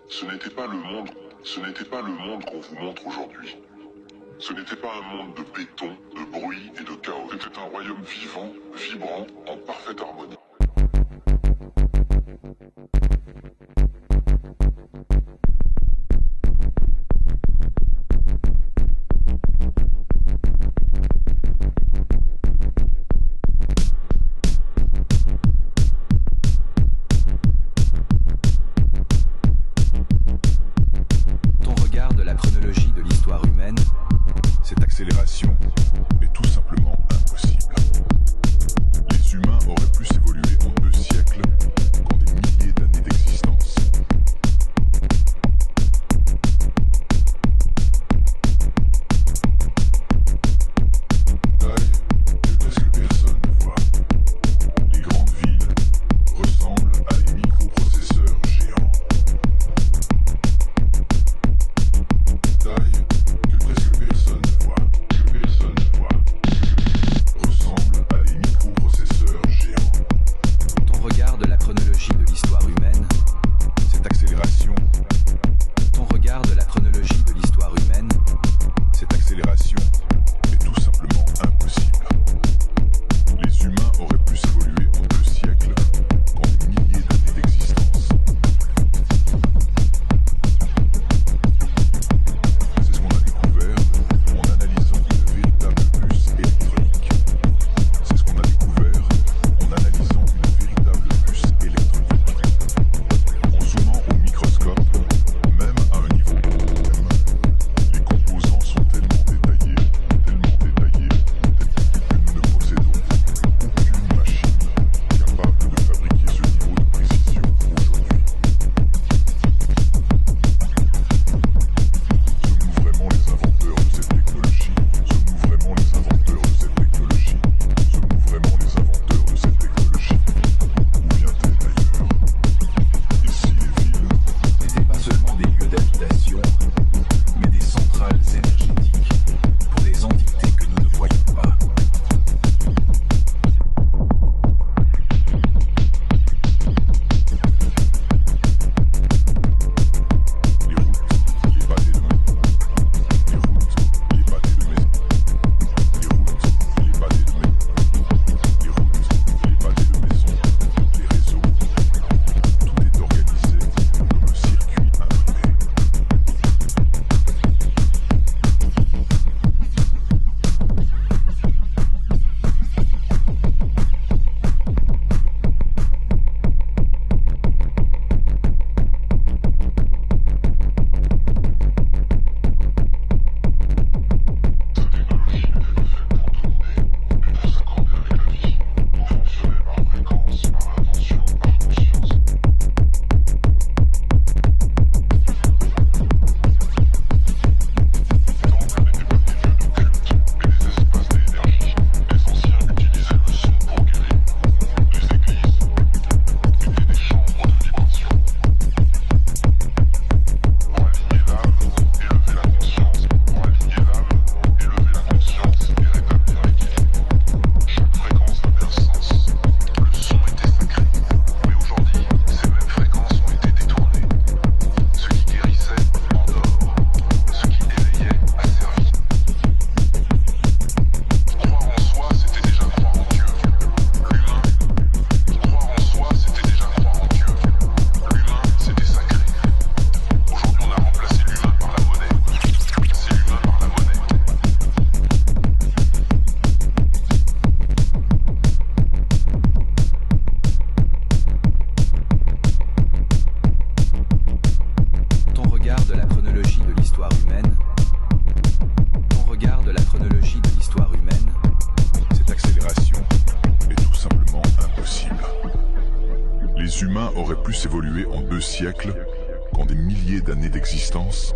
Ce n'était pas le monde qu'on vous montre aujourd'hui. Ce n'était pas un monde de béton, de bruit et de chaos. C'était un royaume vivant, vibrant, en parfaite harmonie. Ton regard de la chronologie de l'histoire humaine, cette accélération est tout simplement impossible. Les humains auraient pu s'évoluer en 2 siècles qu'en des milliers d'années d'existence. Taille que presque personne ne voit. Les grandes villes ressemblent à des microprocesseurs géants. Taille que presque personne ne voit, ressemble à des microprocesseurs géants. ton regard de la chronologie de l'histoire humaine, Cette accélération ton regard de la chronologie de l'histoire humaine, est tout simplement impossible. Les humains auraient pu s'évoluer en 2 siècles qu'en des milliers d'années d'existence. C'est ce qu'on a découvert en analysant une véritable puce électronique. C'est ce qu'on a découvert en analysant une véritable puce électronique. En zoomant au microscope, même à un niveau extrême, les composants sont tellement détaillés que nous ne possédons aucune machine capable de fabriquer ce niveau de précision aujourd'hui. Sommes-nous vraiment les inventeurs de cette technologie? Sommes-nous vraiment les inventeurs de cette technologie? Sommes-nous vraiment les inventeurs de cette technologie? Où vient-elle d'ailleurs? Et si les villes n'étaient pas seulement des lieux d'habitation, mais des centrales énergétiques pour des entités que nous ne voyons pas. les routes, les pâtés de maison, les routes, les pâtés de maison, les routes, les pâtés de maison, les routes, les pâtés de maison, les réseaux, tout est organisé comme un circuit imprimé. Cette technologie était faite pour tourner et pour s'accorder avec la vie, pour fonctionner par fréquence, par intention, par conscience. Tant que n'étaient pas des lieux de culte, mais des espaces d'énergie, les anciens utilisaient le son pour guérir. Les églises étaient des chambres de vibration. Pour aligner l'âme, élever la conscience, pour aligner l'âme, élever la conscience et rétablir l'équilibre. Chaque fréquence avait un sens. Le son était sacré. Mais aujourd'hui, ces mêmes fréquences ont été détournées. Ce qui guérissait endort. Ce qui éveillait asservit. Croire en soi, c'était déjà croire en Dieu. L'humain. Croire en soi, c'était déjà croire en Dieu. L'humain, c'était sacré. Aujourd'hui, on a remplacé l'humain par la monnaie. C'est l'humain par la monnaie. ton regard de la chronologie de l'histoire humaine, ton regard de la chronologie de l'histoire humaine, Cette accélération est tout simplement impossible. Les humains auraient pu s'évoluer en 2 siècles qu'en des milliers d'années d'existence.